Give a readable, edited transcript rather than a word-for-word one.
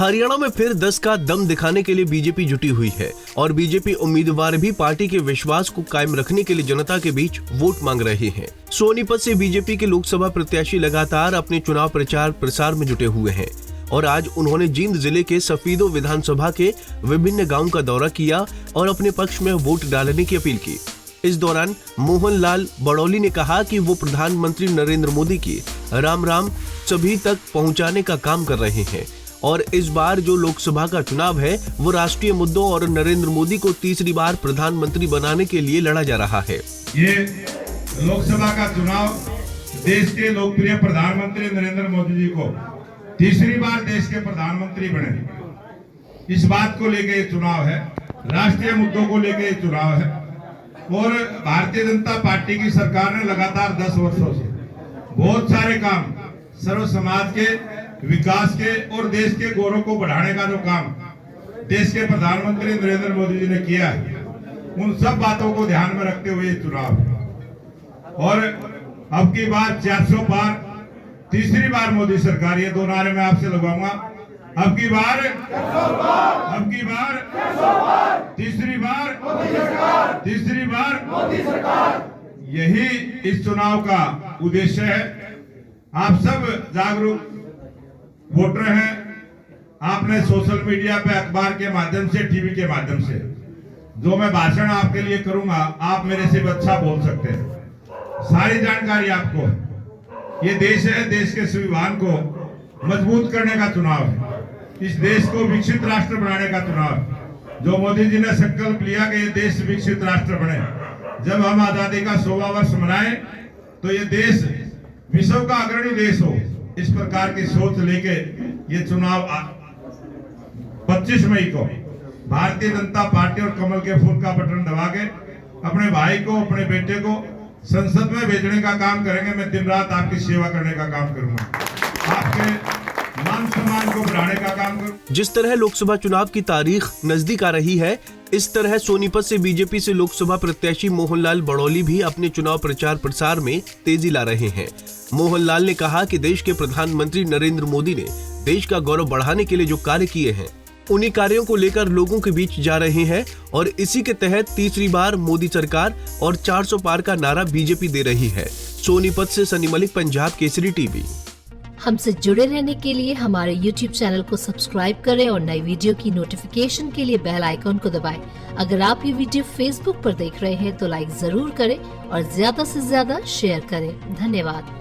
हरियाणा में फिर 10 का दम दिखाने के लिए बीजेपी जुटी हुई है और बीजेपी उम्मीदवार भी पार्टी के विश्वास को कायम रखने के लिए जनता के बीच वोट मांग रहे हैं। सोनीपत से बीजेपी के लोकसभा प्रत्याशी लगातार अपने चुनाव प्रचार प्रसार में जुटे हुए हैं और आज उन्होंने जींद जिले के सफीदो विधानसभा के विभिन्न गाँव का दौरा किया और अपने पक्ष में वोट डालने की अपील की। इस दौरान मोहन लाल बड़ौली ने कहा कि वो प्रधानमंत्री नरेंद्र मोदी की राम राम सभी तक पहुंचाने का काम कर रहे हैं और इस बार जो लोकसभा का चुनाव है वो राष्ट्रीय मुद्दों और नरेंद्र मोदी को तीसरी बार प्रधानमंत्री बनाने के लिए लड़ा जा रहा है। ये लोकसभा का चुनाव देश के लोकप्रिय प्रधानमंत्री नरेंद्र मोदी जी को तीसरी बार देश के प्रधानमंत्री बने, इस बात को लेकर ये चुनाव है। राष्ट्रीय मुद्दों को लेकर ये चुनाव है और भारतीय जनता पार्टी की सरकार ने लगातार 10 वर्षों से बहुत सारे काम सर्व समाज के विकास के और देश के गौरव को बढ़ाने का जो काम देश के प्रधानमंत्री नरेंद्र मोदी जी ने किया है, उन सब बातों को ध्यान में रखते हुए चुनाव है। और अब की बार 400 पार तीसरी बार मोदी सरकार, ये दो नारे मैं आपसे लगवाऊंगा। अब की बार तीसरी बार मोदी सरकार, यही इस चुनाव का उद्देश्य है। आप सब जागरूक वोटर हैं। आपने सोशल मीडिया पे, अखबार के माध्यम से, टीवी के माध्यम से जो मैं भाषण आपके लिए करूंगा, आप मेरे से अच्छा बोल सकते हैं। सारी जानकारी आपको है। ये देश है, देश के संविधान को मजबूत करने का चुनाव है। इस देश को विकसित राष्ट्र बनाने का चुनाव है। जो मोदी जी ने संकल्प लिया कि ये देश विकसित राष्ट्र बने, जब हम आजादी का 100वां वर्ष मनाएं तो ये देश विश्व का अग्रणी देश हो, इस प्रकार की सोच लेके ये चुनाव 25 मई को भारतीय जनता पार्टी और कमल के फूल का बटन दबा के अपने भाई को, अपने बेटे को संसद में भेजने का काम करेंगे। मैं दिन रात आपकी सेवा करने का काम करूंगा, आपके मान सम्मान को बढ़ाने का काम करूंगा। जिस तरह लोकसभा चुनाव की तारीख नजदीक आ रही है, इस तरह सोनीपत से बीजेपी से लोकसभा प्रत्याशी मोहनलाल बड़ौली भी अपने चुनाव प्रचार प्रसार में तेजी ला रहे हैं। मोहनलाल ने कहा कि देश के प्रधानमंत्री नरेंद्र मोदी ने देश का गौरव बढ़ाने के लिए जो कार्य किए हैं, उन्हीं कार्यों को लेकर लोगों के बीच जा रहे हैं और इसी के तहत तीसरी बार मोदी सरकार और 400 पार का नारा बीजेपी दे रही है। सोनीपत से सनी मलिक, पंजाब केसरी टीवी। हमसे जुड़े रहने के लिए हमारे YouTube चैनल को सब्सक्राइब करें और नई वीडियो की नोटिफिकेशन के लिए बेल आइकॉन को दबाएं। अगर आप ये वीडियो Facebook पर देख रहे हैं तो लाइक जरूर करें और ज्यादा से ज्यादा शेयर करें। धन्यवाद।